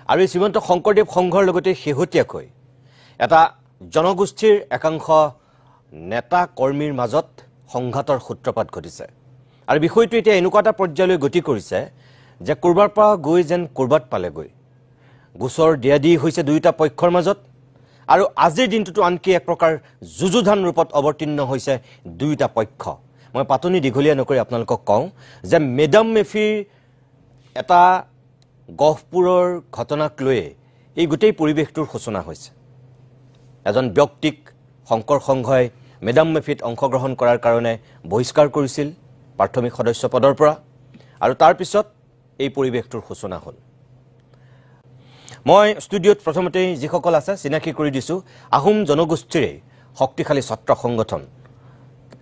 আৰু এই শ্ৰীমন্ত শংকৰদেৱ সংঘৰ লগতে শেহতীয়াকৈ এটা জনগোষ্ঠীৰ একাংশ নেতা কৰ্মীৰ মাজত সংঘাতৰ সূত্ৰপাত ঘটিছে আৰু বিষয়টো এতিয়া এনেকুৱা এটা পৰ্যায়লৈ গতি কৰিছে যে কৰবাৰ পৰা গৈ যেন কৰবাত পালেগৈ গোচৰ দিয়াদি হৈছে দুয়োটা পক্ষৰ মাজত আৰু আজিৰ দিনটোতো আনকি এক প্ৰকাৰ যুযুধান ৰূপত অৱতীৰ্ণ হৈছে দুয়োটা পক্ষ মই পাতনি দীঘলীয়া নকৰি আপোনালোকক কওঁ যে মেডাম মেফিৰ এটা গহপুৰৰ ঘটনাক লৈ এই গোটেই পৰিৱেশটোৰ সূচনা হৈছে এজন ব্যক্তিক শংকৰ সংঘই মেডাম মেফিত অংশগ্ৰহণ কৰাৰ কাৰণে বহিষ্কাৰ কৰিছিল প্ৰাথমিক সদস্য পদৰ পৰা আৰু তাৰ পিছত এই পৰিৱেশটোৰ সূচনা হ'ল মই ষ্টুডিঅ'ত প্ৰথমতে যিসকল আছে চিনাকি কৰি দিছো আহোম জনগোষ্ঠীৰ শক্তিশালী ছাত্ৰ সংগঠন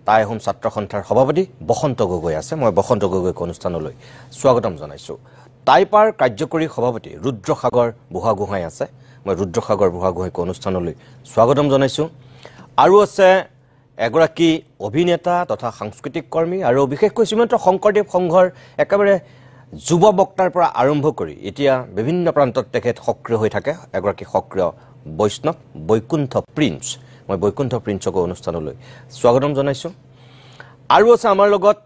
তাই আহোম ছাত্ৰ সন্থাৰ সভাপতি বসন্ত গগৈ আছে মই বসন্ত গগৈক অনুষ্ঠানলৈ স্বাগতম জনাইছো টাইপাৰ কাৰ্যকৰী সভাপতি ৰুদ্ৰসাগৰ বুঢ়াগোহাঁই আছে মই ৰুদ্ৰসাগৰ বুঢ়াগোহাঁইক অনুষ্ঠানলৈ স্বাগতম জনাইছো আৰু আছে এগৰাকী অভিনেতা তথা সাংস্কৃতিক কৰ্মী আৰু বিশেষকৈ শ্ৰীমন্ত শংকৰদেৱ সংঘৰ একেবাৰে যুৱ বক্তাৰ পৰা আৰম্ভ কৰি এতিয়া বিভিন্ন প্ৰান্তত তেখেত সক্ৰিয় হৈ থাকে এগৰাকী সক্ৰিয় বৈষ্ণৱ বৈকুণ্ঠ প্ৰিন্স মই বৈকুণ্ঠ প্ৰিন্সক অনুষ্ঠানলৈ স্বাগতম জনাইছো আৰু আছে আমাৰ লগত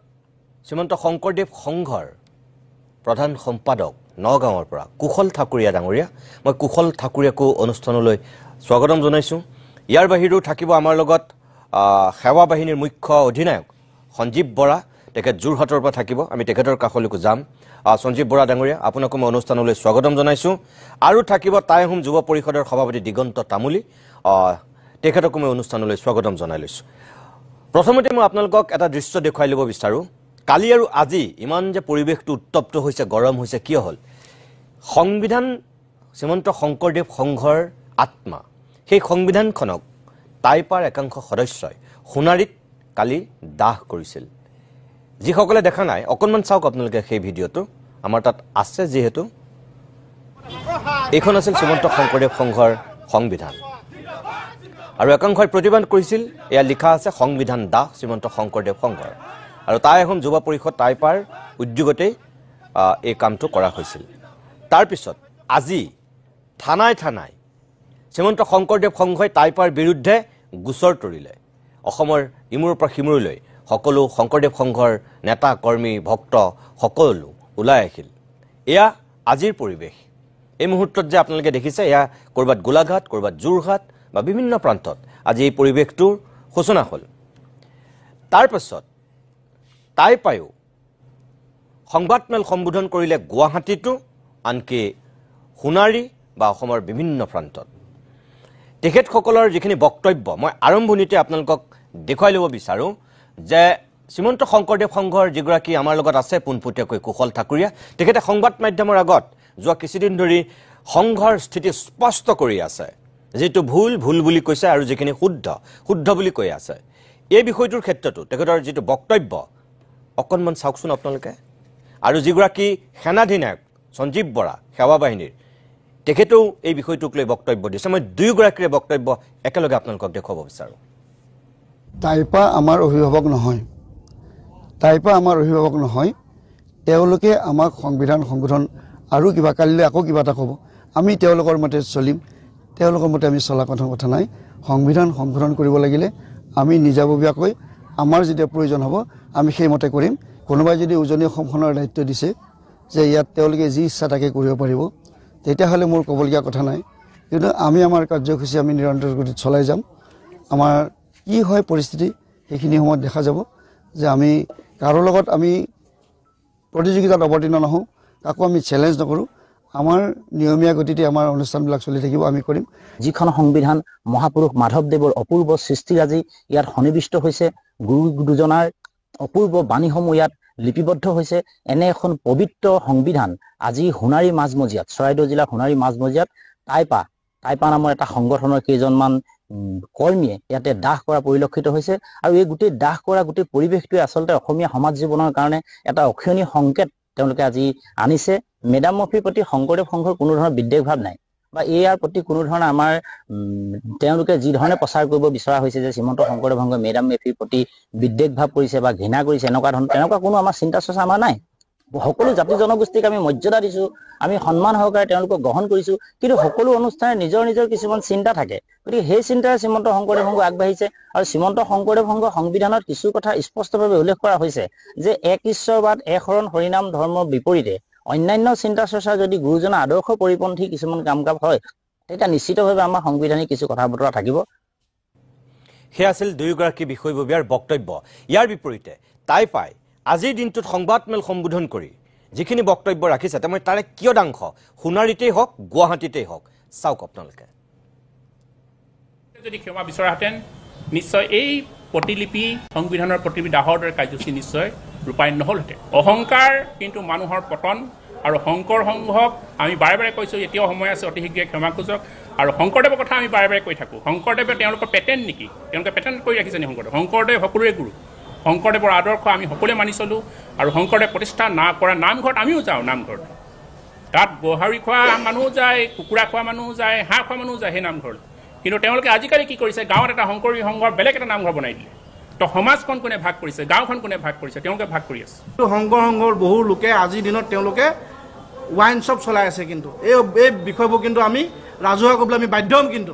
শ্ৰীমন্ত শংকৰদেৱ সংঘৰ প্ৰধান সম্পাদক নগাঁৱৰ পৰা কুশল ঠাকুৰীয়া ডাঙৰীয়া মই কুশল ঠাকুৰীয়াকো অনুষ্ঠানলৈ স্বাগতম জনাইছো ইয়াৰ বাহিৰেও থাকিব আমাৰ লগত সেৱা বাহিনীৰ মুখ্য অধিনায়ক সঞ্জীৱ বৰা তেখেত যোৰহাটৰ পৰা থাকিব আমি তেখেতৰ কাষলৈকো যাম সঞ্জীৱ বৰা ডাঙৰীয়া আপোনাকো মই অনুষ্ঠানলৈ স্বাগতম জনাইছো আৰু থাকিব টাই আহোম যুৱ পৰিষদৰ সভাপতি দিগন্ত তামুলী তেখেতকো মই অনুষ্ঠানলৈ স্বাগতম জনাই লৈছো প্ৰথমতে মই আপোনালোকক এটা দৃশ্য দেখুৱাই ল'ব বিচাৰো কালি আৰু আজি ইমান যে পৰিৱেশটো উত্তপ্ত হৈছে গৰম হৈছে কিয় হ'ল সংবিধান শ্ৰীমন্ত শংকৰদেৱ সংঘৰ আত্মা সেই সংবিধানখনক টাইপাৰ একাংশ সদস্যই সোণাৰীত কালি দাহ কৰিছিল যিসকলে দেখা নাই অকণমান চাওক আপোনালোকে সেই ভিডিঅ'টো আমাৰ তাত আছে যিহেতু এইখন আছিল শ্ৰীমন্ত শংকৰদেৱ সংঘৰ সংবিধান আৰু একাংশই প্ৰতিবাদ কৰিছিল এয়া লিখা আছে সংবিধান দাহ শ্ৰীমন্ত শংকৰদেৱ সংঘৰ আৰু টাই আহোম যুৱ পৰিষদ টাইপাৰ উদ্যোগতেই এই কামটো কৰা হৈছিল তাৰ পিছত আজি থানাই থানাই শ্ৰীমন্ত শংকৰদেৱ সংঘই টাইপাৰ বিৰুদ্ধে গোচৰ তৰিলে অসমৰ ইমূৰৰ পৰা সিমূৰলৈ সকলো শংকৰদেৱ সংঘৰ নেতা কৰ্মী ভক্ত সকলো ওলাই আহিল এয়া আজিৰ পৰিৱেশ এই মুহূৰ্তত যে আপোনালোকে দেখিছে এয়া কৰবাত গোলাঘাট কৰবাত যোৰহাট বা বিভিন্ন প্ৰান্তত আজি এই পৰিৱেশটোৰ সূচনা হ'ল তাৰ পাছত টাইপায়ো সংবাদমেল সম্বোধন কৰিলে গুৱাহাটীতো আনকি সোণাৰী বা অসমৰ বিভিন্ন প্ৰান্তত তেখেতসকলৰ যিখিনি বক্তব্য মই আৰম্ভণিতে আপোনালোকক দেখুৱাই ল'ব বিচাৰো যে শ্ৰীমন্ত শংকৰদেৱ সংঘৰ যিগৰাকী আমাৰ লগত আছে পোনপটীয়াকৈ কুশল ঠাকুৰীয়া তেখেতে সংবাদ মাধ্যমৰ আগত যোৱা কিছুদিন ধৰি সংঘৰ স্থিতি স্পষ্ট কৰি আছে যেটো ভুল ভুল বুলি কৈছে আৰু যিখিনি শুদ্ধ শুদ্ধ বুলি কৈ আছে এই বিষয়টোৰ ক্ষেত্ৰতো তেখেতৰ যেটো বক্তব্য অকণমান চাওকচোন আপোনালোকে আৰু যিগৰাকী সেনাধিনায়ক সঞ্জীৱ বৰা সেৱা বাহিনীৰ তেখেতেও এই বিষয়টোক লৈ বক্তব্য দিছে মই দুয়োগৰাকীৰ বক্তব্য একেলগে আপোনালোকক দেখুৱাব বিচাৰো টাইপা আমাৰ অভিভাৱক নহয় টাইপা আমাৰ অভিভাৱক নহয় তেওঁলোকে আমাক সংবিধান সংগঠন আৰু কিবা কালিলৈ আকৌ কিবা এটা ক'ব আমি তেওঁলোকৰ মতে চলিম তেওঁলোকৰ মতে আমি চলা কথা নাই সংবিধান সংশোধন কৰিব লাগিলে আমি নিজাববীয়াকৈ আমাৰ যেতিয়া প্ৰয়োজন হ'ব আমি সেই মতে কৰিম কোনোবাই যদি উজনি অসমখনৰ দায়িত্ব দিছে যে ইয়াত তেওঁলোকে যি ইচ্ছা তাকে কৰিব পাৰিব তেতিয়াহ'লে মোৰ ক'বলগীয়া কথা নাই কিন্তু আমি আমাৰ কাৰ্যসূচী আমি নিৰন্তৰ গতিত চলাই যাম আমাৰ কি হয় পৰিস্থিতি সেইখিনি সময়ত দেখা যাব যে আমি কাৰো লগত আমি প্ৰতিযোগিতাত অৱতীৰ্ণ নহওঁ কাকো আমি চেলেঞ্জ নকৰোঁ আমাৰ নিয়মীয়া গতিতে আমাৰ অনুষ্ঠানবিলাক চলি থাকিব আমি কৰিম যিখন সংবিধান মহাপুৰুষ মাধৱদেৱৰ অপূৰ্ব সৃষ্টিৰাজি ইয়াত সন্নিৱিষ্ট হৈছে গুৰু দুজনাৰ অপূৰ্ব বাণীসমূহ ইয়াত লিপিবদ্ধ হৈছে এনে এখন পবিত্ৰ সংবিধান আজি সোণাৰী মাজমজিয়াত চৰাইদেউ জিলাৰ সোণাৰী মাজমজিয়াত টাইপা নামৰ এটা সংগঠনৰ কেইজনমান কৰ্মীয়ে ইয়াতে দাহ কৰা পৰিলক্ষিত হৈছে আৰু এই গোটেই দাহ কৰা গোটেই পৰিৱেশটোৱে আচলতে অসমীয়া সমাজ জীৱনৰ কাৰণে এটা অক্ষণীয় সংকেত তেওঁলোকে আজি আনিছে মেডাম মেফিৰ প্ৰতি শংকৰদেৱ সংঘৰ কোনো ধৰণৰ বিদ্বেষ ভাৱ নাই বা ইয়াৰ প্ৰতি কোনো ধৰণৰ আমাৰ তেওঁলোকে যি ধৰণে প্ৰচাৰ কৰিব বিচৰা হৈছে যে শ্ৰীমন্ত শংকৰদেৱ সংঘই মেডাম মেফিৰ প্ৰতি বিদ্বেষ ভাৱ কৰিছে বা ঘৃণা কৰিছে এনেকুৱা ধৰণৰ তেনেকুৱা কোনো আমাৰ চিন্তা চৰ্চা আমাৰ নাই সকলো জাতি জনগোষ্ঠীক আমি মৰ্যাদা দিছোঁ, আমি সন্মান সহকাৰে তেওঁলোকক গ্ৰহণ কৰিছোঁ, কিন্তু সকলো অনুষ্ঠানে নিজৰ নিজৰ কিছুমান চিন্তা থাকে। গতিকে সেই চিন্তাৰে শ্ৰীমন্ত শংকৰদেৱ সংঘ আগবাঢ়িছে আৰু শ্ৰীমন্ত শংকৰদেৱ সংঘ সংবিধানত কিছু কথা স্পষ্টভাৱে উল্লেখ কৰা হৈছে যে এক ঈশ্বৰবাদ, এক শৰণ হৰিনাম ধৰ্মৰ বিপৰীতে অন্যান্য চিন্তা চৰ্চা যদি গুৰুজনাৰ আদৰ্শ পৰিপন্থী কিছুমান কাম কাজ হয়, তেতিয়া নিশ্চিতভাৱে আমাৰ সংবিধানিক কিছু কথা বতৰা থাকিব। সেয়া আছিল দুয়োগৰাকী বিষয়ববীয়াৰ বক্তব্য। ইয়াৰ বিপৰীতে টাইপাই আজিৰ দিনটোত সংবাদমেল সম্বোধন কৰি যিখিনি বক্তব্য ৰাখিছে, মই তাৰে কিয়দাংশ সোণাৰীতেই হওক গুৱাহাটীতেই হওক চাওক আপোনালোকে। যদি ক্ষমা বিচৰাহেঁতেন নিশ্চয় এই প্ৰতিলিপি সংবিধানৰ প্ৰতিলিপি দাহৰ দৰে কাৰ্যসূচী নিশ্চয় ৰূপায়ণ নহ'লহেঁতেন। অহংকাৰ কিন্তু মানুহৰ পতন, আৰু শংকৰ সংঘক আমি বাৰে বাৰে কৈছোঁ, এতিয়াও সময় আছে, অতি শীঘ্ৰে ক্ষমা খোজক। আৰু শংকৰদেৱৰ কথা আমি বাৰে বাৰে কৈ থাকোঁ, শংকৰদেৱে তেওঁলোকৰ পেটেণ্ট নেকি? তেওঁলোকে পেটেণ্ট কৰি ৰাখিছে নি শংকৰদেৱ? শংকৰদেৱ সকলোৰে গুৰু। শংকৰদেৱৰ আদৰ্শ আমি সকলোৱে মানি চলোঁ, আৰু শংকৰদেৱ প্ৰতিষ্ঠা কৰা নামঘৰত আমিও যাওঁ। নামঘৰত তাত গোহাৰি খোৱা মানুহো যায়, কুকুৰা খোৱা মানুহো যায়, হাঁহ খোৱা মানুহো যায় সেই নামঘৰত। কিন্তু তেওঁলোকে আজিকালি কি কৰিছে, গাঁৱত এটা শংকৰী সংঘৰ বেলেগ এটা নামঘৰ বনাই দিলে। তো সমাজখন কোনে ভাগ কৰিছে, গাঁওখন কোনে ভাগ কৰিছে? তেওঁলোকে ভাগ কৰি আছে। শংকৰ সংঘৰ বহু লোকে আজিৰ দিনত তেওঁলোকে ৱাইন শ্বপ চলাই আছে, কিন্তু এই বিষয়বোৰ কিন্তু আমি ৰাজহুৱা কৰিবলৈ আমি বাধ্য হ'ম। কিন্তু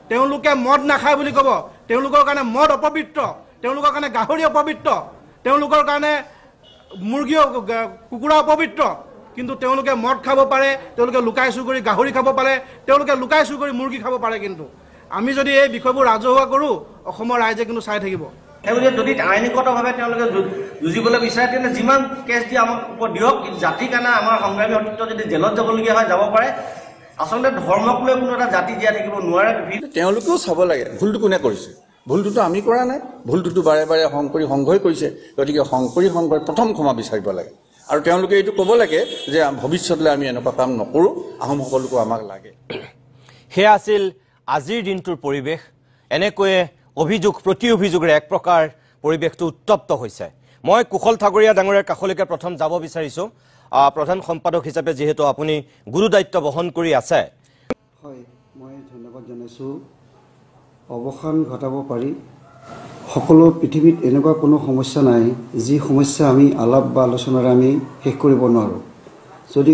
তেওঁলোকে মদ নাখায় বুলি ক'ব, তেওঁলোকৰ কাৰণে মদ অপবিত্ৰ, তেওঁলোকৰ কাৰণে গাহৰি অপবিত্ৰ, তেওঁলোকৰ কাৰণে মুৰ্গী কুকুৰা অপবিত্ৰ, কিন্তু তেওঁলোকে মদ খাব পাৰে, তেওঁলোকে লুকাই চুৰ কৰি গাহৰি খাব পাৰে, তেওঁলোকে লুকাই চুৰ কৰি মুৰ্গী খাব পাৰে। কিন্তু আমি যদি এই বিষয়বোৰ ৰাজহুৱা কৰোঁ, অসমৰ ৰাইজে কিন্তু চাই থাকিব। সেইবুলি যদি আইনীগতভাৱে তেওঁলোকে যুঁজিবলৈ বিচাৰে, তেন্তে যিমান কেছ দিয়ে আমাক ওপৰত দিয়ক। জাতিৰ কাৰণে আমাৰ সংগ্ৰামী অতীত যদি জেলত যাবলগীয়া হয় যাব পাৰে। আচলতে ধৰ্মক লৈ কোনো এটা জাতি জীয়াই থাকিব নোৱাৰে। তেওঁলোকেও চাব লাগে ভুলটো কোনে কৰিছে। ভুলটোতো আমি কৰা নাই, ভুলটোতো বাৰে বাৰে শংকৰী সংঘই কৰিছে। গতিকে শংকৰী সংঘই প্ৰথম ক্ষমা বিচাৰিব লাগে, আৰু তেওঁলোকে এইটো ক'ব লাগে যে ভৱিষ্যতলৈ আমি এনেকুৱা কাম নকৰোঁ, আহোমসকলকো আমাক লাগে। সেয়া আছিল আজিৰ দিনটোৰ পৰিৱেশ। এনেকৈয়ে অভিযোগ প্ৰতি অভিযোগেৰে এক প্ৰকাৰ পৰিৱেশটো উত্তপ্ত হৈছে। মই কুশল ঠাকুৰীয়া ডাঙৰীয়াৰ কাষলৈকে প্ৰথম যাব বিচাৰিছোঁ। প্ৰধান সম্পাদক হিচাপে যিহেতু আপুনি গুৰু দায়িত্ব বহন কৰি আছে। হয়, মই ধন্যবাদ জনাইছোঁ। অৱসান ঘটাব পাৰি। সকলো পৃথিৱীত এনেকুৱা কোনো সমস্যা নাই যি সমস্যা আমি আলাপ বা আলোচনাৰে আমি শেষ কৰিব নোৱাৰোঁ। যদি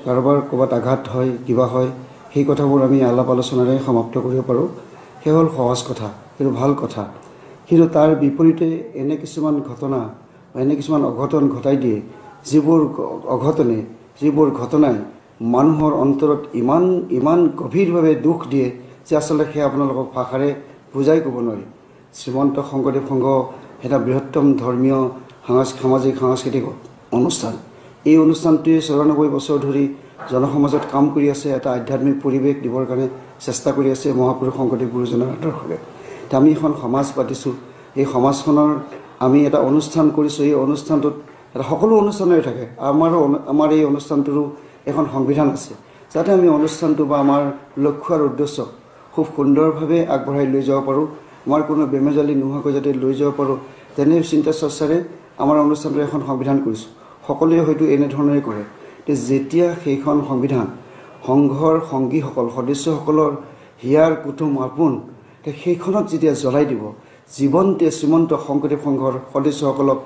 কাৰোবাৰ আঘাত হয়, কিবা হয়, সেই কথাবোৰ আমি আলাপ আলোচনাৰে সমাপ্ত কৰিব পাৰোঁ। সেই হ'ল সহজ কথা, সেইটো ভাল কথা। কিন্তু তাৰ বিপৰীতে এনে কিছুমান ঘটনা বা এনে কিছুমান অঘটন ঘটাই দিয়ে, যিবোৰ ঘটনাই মানুহৰ অন্তৰত ইমান গভীৰভাৱে দুখ দিয়ে যে আচলতে সেয়া আপোনালোকক ভাষাৰে বুজাই ক'ব নোৱাৰি। শ্ৰীমন্ত শংকৰদেৱ সংঘ এটা বৃহত্তম ধৰ্মীয় সামাজিক সাংস্কৃতিক অনুষ্ঠান। এই অনুষ্ঠানটোৱে ৯৪ বছৰ ধৰি জনসমাজত কাম কৰি আছে, এটা আধ্যাত্মিক পৰিৱেশ দিবৰ কাৰণে চেষ্টা কৰি আছে মহাপুৰুষ শংকৰদেৱ গুৰুজনাৰ আদৰ্শৰে। এতিয়া আমি এখন সমাজ পাতিছোঁ, এই সমাজখনৰ আমি এটা অনুষ্ঠান কৰিছোঁ। এই অনুষ্ঠানটোত এটা সকলো অনুষ্ঠানৰে থাকে, আমাৰ এই অনুষ্ঠানটোৰো এখন সংবিধান আছে, যাতে আমি অনুষ্ঠানটো বা আমাৰ লক্ষ্য আৰু উদ্দেশ্য খুব সুন্দৰভাৱে আগবঢ়াই লৈ যাব পাৰোঁ। আমাৰ কোনো বেমেজালি নোহোৱাকৈ যাতে লৈ যাব পাৰোঁ, তেনে চিন্তা চৰ্চাৰে আমাৰ অনুষ্ঠানটো এখন সংবিধান কৰিছোঁ। সকলোৱে হয়তো এনেধৰণেৰে কৰে। যেতিয়া সেইখন সংবিধান সংঘৰ সংগীসকল সদস্যসকলৰ হিয়াৰ কুটুম আপোন সেইখনক যেতিয়া জ্বলাই দিব, জীৱন্তে শ্ৰীমন্ত শংকৰদেৱ সংঘৰ সদস্যসকলক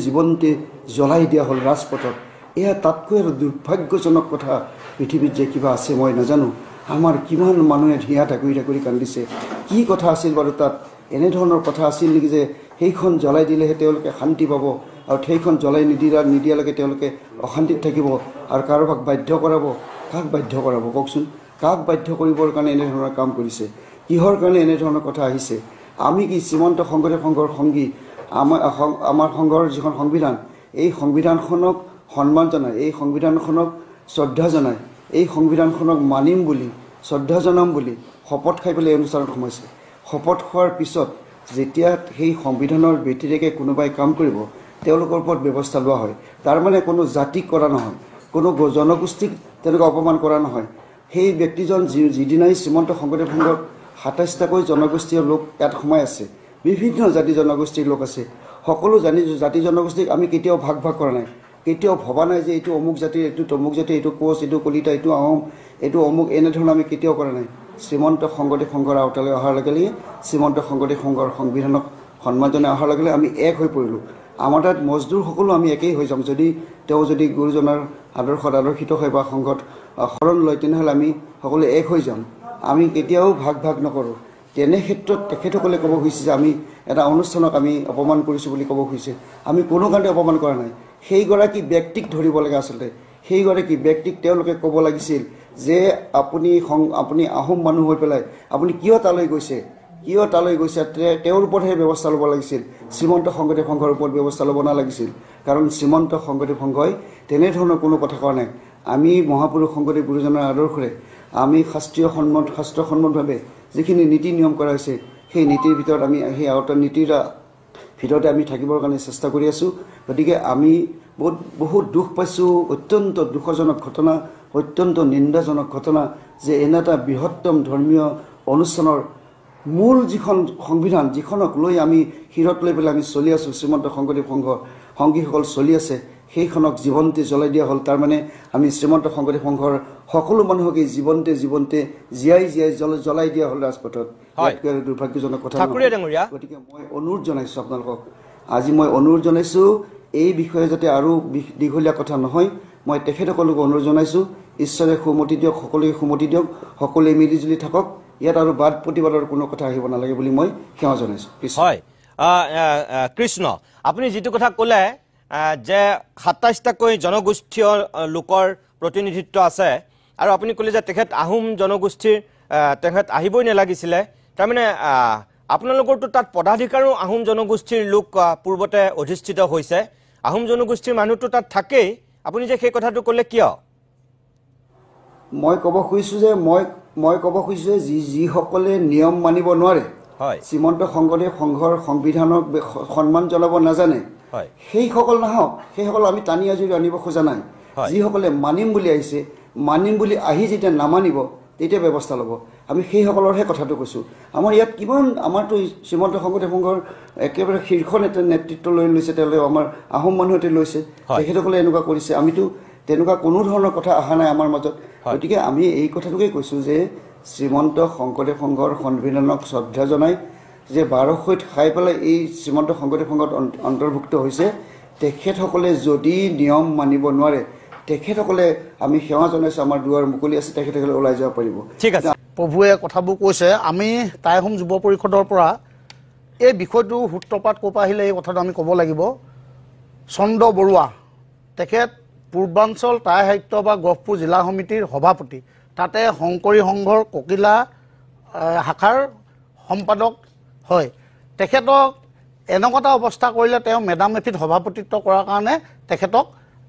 জীৱন্তে জ্বলাই দিয়া হ'ল ৰাজপথত। এয়া তাতকৈ আৰু দুৰ্ভাগ্যজনক কথা পৃথিৱীত যে কিবা আছে মই নাজানো। আমাৰ কিমান মানুহে হিয়া ঢাকুৰি কান্দিছে। কি কথা আছিল বাৰু তাত? এনেধৰণৰ কথা আছিল নেকি যে সেইখন জ্বলাই দিলেহে তেওঁলোকে শান্তি পাব, আৰু সেইখন জ্বলাই নিদিয়ালৈকে তেওঁলোকে অশান্তিত থাকিব আৰু কাৰোবাক বাধ্য কৰাব? কাক বাধ্য কৰাব কওকচোন? কাক বাধ্য কৰিবৰ কাৰণে এনেধৰণৰ কাম কৰিছে? কিহৰ কাৰণে এনেধৰণৰ কথা আহিছে? আমি কি শ্ৰীমন্ত শংকৰদেৱ সংঘৰ সংগী? আমাৰ সংঘৰ যিখন সংবিধান, এই সংবিধানখনক সন্মান জনাই, এই সংবিধানখনক শ্ৰদ্ধা জনাই, এই সংবিধানখনক মানিম বুলি, শ্ৰদ্ধা জনাম বুলি শপত খাই পেলাই এই অনুষ্ঠানত সোমাইছে। শপত খোৱাৰ পিছত যেতিয়া সেই সংবিধানৰ ব্যতিৰেকে কোনোবাই কাম কৰিব, তেওঁলোকৰ ওপৰত ব্যৱস্থা লোৱা হয়। তাৰমানে কোনো জাতিক কৰা নহয়, কোনো জনগোষ্ঠীক তেনেকুৱা অপমান কৰা নহয়। সেই ব্যক্তিজন যিদিনাই শ্ৰীমন্ত শংকৰদেৱ সংঘৰ ২৭টাকৈ জনগোষ্ঠীয় লোক ইয়াত সোমাই আছে, বিভিন্ন জাতি জনগোষ্ঠীৰ লোক আছে। সকলো জাতি জনগোষ্ঠীক আমি কেতিয়াও ভাগ কৰা নাই, কেতিয়াও ভবা নাই যে এইটো অমুক জাতিৰ, এইটো তমুক জাতি, এইটো কোচ, এইটো কলিতা, এইটো আহোম, এইটো অমুক, এনেধৰণৰ আমি কেতিয়াও কৰা নাই। শ্ৰীমন্ত শংকৰদেৱ সংঘৰ আওতালৈ অহাৰ লগে লগে শ্ৰীমন্ত শংকৰদেৱ সংঘৰ সংবিধানক সন্মান জনাই অহাৰ লগে লগে আমি এক হৈ পৰিলোঁ। আমাৰ তাত মজদুৰ সকলো আমি একেই হৈ যাম যদি তেওঁ যদি গুৰুজনাৰ আদৰ্শত আদৰ্শিত হয় বা সংঘত শৰণ লয় তেনেহ'লে আমি সকলো এক হৈ যাম আমি কেতিয়াও ভাগ নকৰোঁ তেনে ক্ষেত্ৰত তেখেতসকলে ক'ব খুজিছে যে আমি এটা অনুষ্ঠানক আমি অপমান কৰিছোঁ বুলি ক'ব খুজিছে আমি কোনো কাৰণে অপমান কৰা নাই সেইগৰাকী ব্যক্তিক ধৰিব লাগে আচলতে সেইগৰাকী ব্যক্তিক তেওঁলোকে ক'ব লাগিছিল যে আপুনি আহোম মানুহ হৈ পেলাই আপুনি কিয় তালৈ গৈছে তেওঁৰ ওপৰতহে ব্যৱস্থা ল'ব লাগিছিল শ্ৰীমন্ত শংকৰদেৱ সংঘৰ ওপৰত ব্যৱস্থা ল'ব নালাগিছিল কাৰণ শ্ৰীমন্ত শংকৰদেৱ সংঘই তেনেধৰণৰ কোনো কথা কোৱা নাই আমি মহাপুৰুষ শংকৰদেৱ গুৰুজনাৰ আদৰ্শৰে আমি শাস্ত্ৰসন্মতভাৱে যিখিনি নীতি নিয়ম কৰা হৈছে সেই নীতিৰ ভিতৰত আমি সেই নীতিৰ ভিতৰতে আমি থাকিবৰ কাৰণে চেষ্টা কৰি আছোঁ গতিকে আমি বহুত দুখ পাইছোঁ অত্যন্ত দুখজনক ঘটনা অত্যন্ত নিন্দাজনক ঘটনা যে এনে এটা বৃহত্তম ধৰ্মীয় অনুষ্ঠানৰ মূল যিখন সংবিধান যিখনক লৈ আমি শিৰত লৈ পেলাই আমি চলি আছোঁ শ্ৰীমন্ত শংকৰদেৱ সংঘৰ সংগীসকল চলি আছে সেইখনক জীৱন্তে জ্বলাই দিয়া হ'ল তাৰমানে আমি শ্ৰীমন্ত শংকৰদেৱ সংঘৰ সকলো মানুহকে জীৱন্তে জীয়াই জ্বলাই দিয়া হ'ল ৰাজপথত দুৰ্ভাগ্যজনক কথা গতিকে মই অনুৰোধ জনাইছোঁ আপোনালোকক আজি মই অনুৰোধ জনাইছোঁ এই বিষয়ে যাতে আৰু দীঘলীয়া কথা নহয় মই তেখেতসকলক অনুৰোধ জনাইছোঁ ঈশ্বৰে সুমতি দিয়ক সকলোৱে সুমতি দিয়ক সকলোৱে মিলিজুলি থাকক ইয়াত আৰু বাদ প্ৰতিবাদৰ কোনো কথা আহিব নালাগে বুলি মই সেৱা জনাইছোঁ হয় কৃষ্ণ আপুনি যিটো কথা ক'লে যে ২৭টাকৈ জনগোষ্ঠীয় লোকৰ প্ৰতিনিধিত্ব আছে আৰু আপুনি ক'লে যে তেখেত আহোম জনগোষ্ঠীৰ তেখেত আহিবই নালাগিছিলে তাৰমানে আপোনালোকৰতো তাত পদাধিকাৰো আহোম জনগোষ্ঠীৰ লোক পূৰ্বতে অধিষ্ঠিত হৈছে আহোম জনগোষ্ঠীৰ মানুহটো তাত থাকেই আপুনি যে সেই কথাটো ক'লে কিয় মই ক'ব খুজিছোঁ যে যিসকলে নিয়ম মানিব নোৱাৰে শ্ৰীমন্ত শংকৰদেৱ সংঘৰ সংবিধানক সন্মান জনাব নাজানে সেইসকল নাহক সেইসকল আমি টানি আজৰি আনিব খোজা নাই যিসকলে মানিম বুলি আহিছে মানিম বুলি আহি যেতিয়া নামানিব তেতিয়া ব্যৱস্থা ল'ব আমি সেইসকলৰহে কথাটো কৈছোঁ আমাৰ ইয়াত কিমান আমাৰতো শ্ৰীমন্ত শংকৰদেৱ সংঘৰ একেবাৰে শীৰ্ষ নেতৃত্ব লৈ লৈছে তেওঁলোকে আমাৰ আহোম মানুহতে লৈছে তেখেতসকলে এনেকুৱা কৰিছে আমিতো তেনেকুৱা কোনো ধৰণৰ কথা অহা নাই আমাৰ মাজত গতিকে আমি এই কথাটোকে কৈছোঁ যে শ্ৰীমন্ত শংকৰদেৱ সংঘৰ সংবিধানক শ্ৰদ্ধা জনাই যে ১২০০ খাই পেলাই এই শ্ৰীমন্ত শংকৰদেৱ সংঘত অন্তৰ্ভুক্ত হৈছে তেখেতসকলে যদি নিয়ম মানিব নোৱাৰে তেখেতসকলে আমি সেৱা জনাইছোঁ আমাৰ দুৱাৰ মুকলি আছে তেখেতসকলে ওলাই যাব পাৰিব ঠিক আছে প্ৰভুৱে কথাবোৰ কৈছে আমি টাই আহোম যুৱ পৰিষদৰ পৰা এই বিষয়টো সূত্ৰপাত ক'ৰ পৰা আহিলে এই কথাটো আমি ক'ব লাগিব চন্দ্ৰ বৰুৱা তেখেত পূৰ্বাঞ্চল টাই সাহিত্য বা গহপুৰ জিলা সমিতিৰ সভাপতি তাতে শংকৰী সংঘৰ ককিলা শাখাৰ সম্পাদক হয় তেখেতক এনেকুৱা এটা অৱস্থা কৰিলে তেওঁ মেডাম মেফিত সভাপতিত্ব কৰাৰ কাৰণে তেখেতক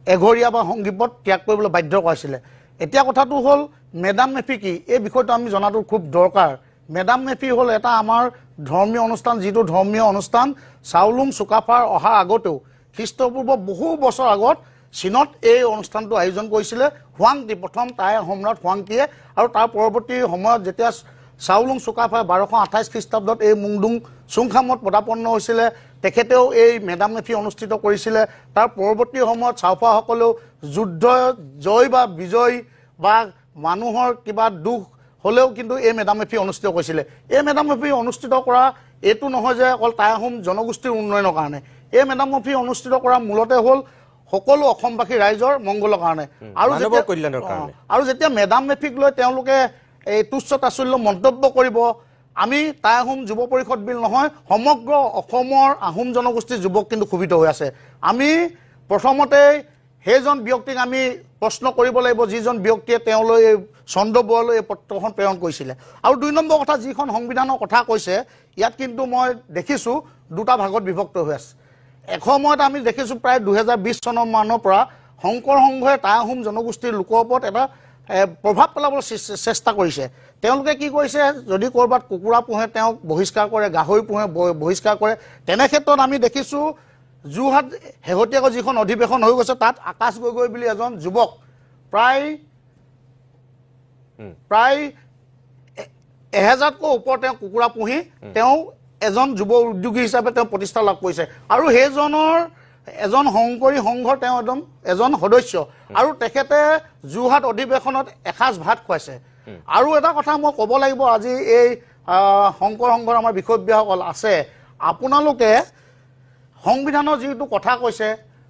এঘৰীয়া বা সংগীপত ত্যাগ কৰিবলৈ বাধ্য কৰাইছিলে এতিয়া কথাটো হ'ল মেডাম মেফি কি এই বিষয়টো আমি জনাটো খুব দৰকাৰ মেডাম মেফি হ'ল এটা আমাৰ ধৰ্মীয় অনুষ্ঠান যিটো ধৰ্মীয় অনুষ্ঠান চাউলুং চুকাফাৰ অহাৰ আগতেও খ্ৰীষ্টপূৰ্ব বহু বছৰ আগত চীনত এই অনুষ্ঠানটো আয়োজন কৰিছিলে হুৱাংটি প্ৰথম টাই সম্ৰাট হুৱাংটিয়ে আৰু তাৰ পৰৱৰ্তী সময়ত যেতিয়া চাউলুং চুকাফাই ১২২৮ খ্ৰীষ্টাব্দত এই মুংডুং চুংখামত পদাপন্ন হৈছিলে তেখেতেও এই মেডাম মেফি অনুষ্ঠিত কৰিছিলে তাৰ পৰৱৰ্তী সময়ত চাওফাসকলেও যুদ্ধ জয় বা বিজয় বা মানুহৰ কিবা দুখ হ'লেও কিন্তু এই মেডাম মেফি অনুষ্ঠিত কৰিছিলে এই মেডাম মেফি অনুষ্ঠিত কৰা এইটো নহয় যে অকল টাই আহোম জনগোষ্ঠীৰ উন্নয়নৰ কাৰণে এই মেডাম মেফি অনুষ্ঠিত কৰা মূলতে হ'ল সকলো অসমবাসী ৰাইজৰ মংগলৰ কাৰণে আৰু যেতিয়া মেডাম মেফিক লৈ তেওঁলোকে এই তুচ্ছ তাচ্ছল্য মন্তব্য কৰিব আমি টাই আহোম যুৱ পৰিষদ বিল নহয় সমগ্ৰ অসমৰ আহোম জনগোষ্ঠীৰ যুৱক কিন্তু ক্ষোভিত হৈ আছে আমি প্ৰথমতে সেইজন ব্যক্তিক আমি প্ৰশ্ন কৰিব লাগিব যিজন ব্যক্তিয়ে তেওঁলৈ চন্দ্ৰ বৰুৱালৈ এই পত্ৰখন প্ৰেৰণ কৰিছিলে আৰু ২ নম্বৰ কথা যিখন সংবিধানৰ কথা কৈছে ইয়াত কিন্তু মই দেখিছোঁ দুটা ভাগত বিভক্ত হৈ আছে এসময়ত আমি দেখিছোঁ প্ৰায় ২০২০ চনৰ মানৰ পৰা শংকৰ সংঘই টাই আহোম জনগোষ্ঠীৰ লোকৰ ওপৰত এটা প্ৰভাৱ পেলাবলৈ চেষ্টা কৰিছে তেওঁলোকে কি কৰিছে যদি ক'ৰবাত কুকুৰা পোহে তেওঁক বহিষ্কাৰ কৰে গাহৰি পোহে বহিষ্কাৰ কৰে তেনে ক্ষেত্ৰত আমি দেখিছোঁ যোৰহাট শেহতীয়াকৈ যিখন অধিৱেশন হৈ গৈছে তাত আকাশ গগৈ বুলি এজন যুৱক প্ৰায় ১০০০তকৈ ওপৰত তেওঁ কুকুৰা পুহি তেওঁ এজন যুৱ উদ্যোগী হিচাপে তেওঁ প্ৰতিষ্ঠা লাভ কৰিছে আৰু সেইজনৰ এজন শংকৰী সংঘৰ তেওঁ এজন সদস্য আৰু তেখেতে যোৰহাট অধিৱেশনত এসাঁজ ভাত খুৱাইছে আৰু এটা কথা মই ক'ব লাগিব আজি এই শংকৰ সংঘৰ আমাৰ বিষয়ববীয়াসকল আছে আপোনালোকে সংবিধানৰ যিটো কথা কৈছে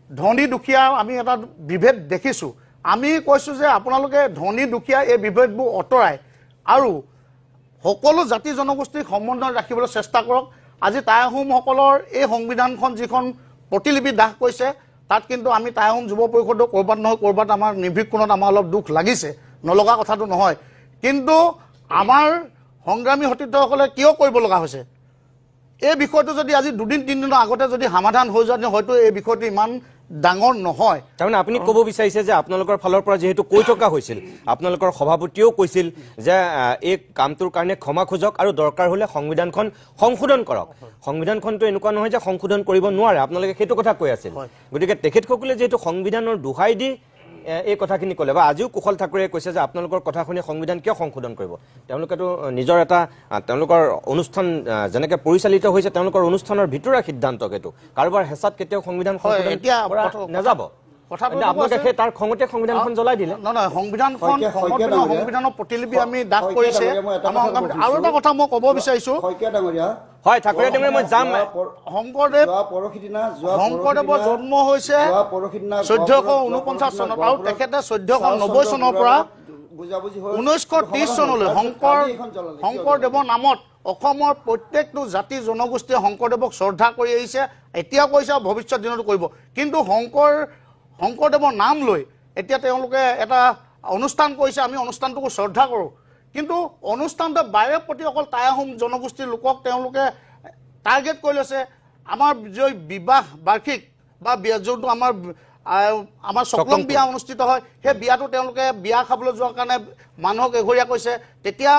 ধনী দুখীয়া আমি এটা বিভেদ দেখিছোঁ আমি কৈছোঁ যে আপোনালোকে ধনী দুখীয়া এই বিভেদবোৰ অঁতৰাই আৰু সকলো জাতি জনগোষ্ঠীক সমন্বয় ৰাখিবলৈ চেষ্টা কৰক আজি টাই আহোমসকলৰ এই সংবিধানখন যিখন প্ৰতিলিপি দাহ কৰিছে তাত কিন্তু আমি টাই আহোম যুৱ পৰিষদৰ ক'ৰবাত নহয় ক'ৰবাত আমাৰ নিৰ্ভীকৰণত আমাৰ অলপ দুখ লাগিছে নলগা কথাটো নহয় কিন্তু আমাৰ সংগ্ৰামী সতীৰ্থসকলে কিয় কৰিব লগা হৈছে এই বিষয়টো যদি আজি দুদিন তিনিদিনৰ আগতে যদি সমাধান হৈ যায় হয়তো এই বিষয়টো ইমান ডাঙৰ নহয় তাৰমানে আপুনি ক'ব বিচাৰিছে যে আপোনালোকৰ ফালৰ পৰা যেহেতু কৈ থকা হৈছিল আপোনালোকৰ সভাপতিয়েও কৈছিল যে এই কামটোৰ কাৰণে ক্ষমা খোজক আৰু দৰকাৰ হ'লে সংবিধানখন সংশোধন কৰক সংবিধানখনটো এনেকুৱা নহয় যে সংশোধন কৰিব নোৱাৰে আপোনালোকে সেইটো কথা কৈ আছিল গতিকে তেখেতসকলে যেহেতু সংবিধানৰ দোহাই দি এই কথাখিনি ক'লে বা আজিও কুশল ঠাকুৰে কৈছে যে আপোনালোকৰ কথা শুনি সংবিধান কিয় সংশোধন কৰিব তেওঁলোকেতো নিজৰ এটা তেওঁলোকৰ অনুষ্ঠান যেনেকৈ পৰিচালিত হৈছে তেওঁলোকৰ অনুষ্ঠানৰ ভিতৰুৱা সিদ্ধান্ত সেইটো কাৰোবাৰ হেঁচাত কেতিয়াও সংবিধান নাযাব আপোনালোকে সেই তাৰ খঙতে সংবিধানখন জ্বলাই দিলে নহয় সংবিধানৰ প্ৰতিলিপি আমি দাখ কৰিছে আৰু এটা কথা মই ক'ব বিচাৰিছোঁ হয় ঠাকুৰে ডাঙৰীয়া মই যাম শংকৰদেৱৰ জন্ম হৈছে 1449 চনত আৰু তেখেতে 1490 চনৰ পৰা 1930 চনলৈ শংকৰদেৱৰ নামত অসমৰ প্ৰত্যেকটো জাতি জনগোষ্ঠীয়ে শংকৰদেৱক শ্ৰদ্ধা কৰি আহিছে এতিয়া কৈছে আৰু ভৱিষ্যত দিনতো কৰিব কিন্তু শংকৰদেৱৰ নাম লৈ এতিয়া তেওঁলোকে এটা অনুষ্ঠান কৰিছে আমি অনুষ্ঠানটোকো শ্ৰদ্ধা কৰোঁ কিন্তু অনুষ্ঠানটোৰ বাহিৰৰ প্ৰতি অকল টাই আহোম জনগোষ্ঠীৰ লোকক তেওঁলোকে টাৰ্গেট কৰি লৈছে আমাৰ যি বিবাহ বাৰ্ষিক বা যোনটো আমাৰ সকলম বিয়া অনুষ্ঠিত হয় সেই বিয়াটো তেওঁলোকে বিয়া খাবলৈ যোৱাৰ কাৰণে মানুহক এঘৰীয়া কৈছে তেতিয়া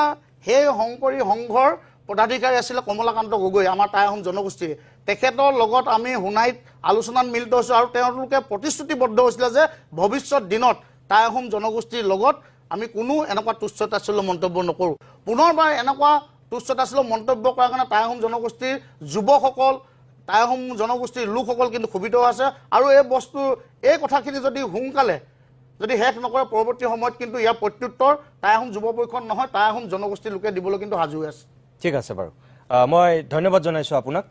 সেই শংকৰী সংঘৰ পদাধিকাৰী আছিলে কমলাকান্ত গগৈ আমাৰ টাই আহোম জনগোষ্ঠীৰ তেখেতৰ লগত আমি শুনাইত আলোচনাত মিলিত হৈছোঁ আৰু তেওঁলোকে প্ৰতিশ্ৰুতিবদ্ধ হৈছিলে যে ভৱিষ্যত দিনত টাই আহোম জনগোষ্ঠীৰ লগত আমি কোনো এনেকুৱা তুচ্ছ-তাচ্ছিল্য মন্তব্য নকৰোঁ পুনৰবাৰ এনেকুৱা তুচ্ছ-তাচ্ছিল্য মন্তব্য কৰাৰ কাৰণে টাই আহোম জনগোষ্ঠীৰ যুৱকসকল টাই আহোম জনগোষ্ঠীৰ লোকসকল কিন্তু ক্ষোভিত আছে আৰু এই কথাখিনি যদি সোনকালে যদি শেষ নকৰে পৰৱৰ্তী সময়ত কিন্তু ইয়াৰ প্ৰত্যুত্তৰ টাই আহোম যুৱ পৰিষদ নহয় টাই আহোম জনগোষ্ঠীৰ লোকে দিবলৈ কিন্তু সাজু আছে ঠিক আছে বাৰু মই ধন্যবাদ জনাইছোঁ আপোনাক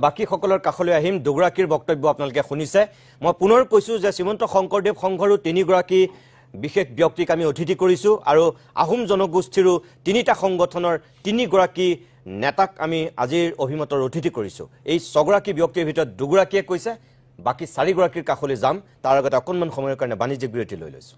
বাকীসকলৰ কাষলৈ আহিম দুগৰাকীৰ বক্তব্য আপোনালোকে শুনিছে মই পুনৰ কৈছোঁ যে শ্ৰীমন্ত শংকৰদেৱ সংঘৰো 3গৰাকী বিশেষ ব্যক্তিক আমি অতিথি কৰিছোঁ আৰু আহোম জনগোষ্ঠীৰো 3টা সংগঠনৰ 3গৰাকী নেতাক আমি আজিৰ অভিমতৰ অতিথি কৰিছোঁ এই 6গৰাকী ব্যক্তিৰ ভিতৰত 2গৰাকীয়ে কৈছে বাকী 4গৰাকীৰ কাষলৈ যাম তাৰ আগতে অকণমান সময়ৰ কাৰণে বাণিজ্যিক বিৰতি লৈ লৈছোঁ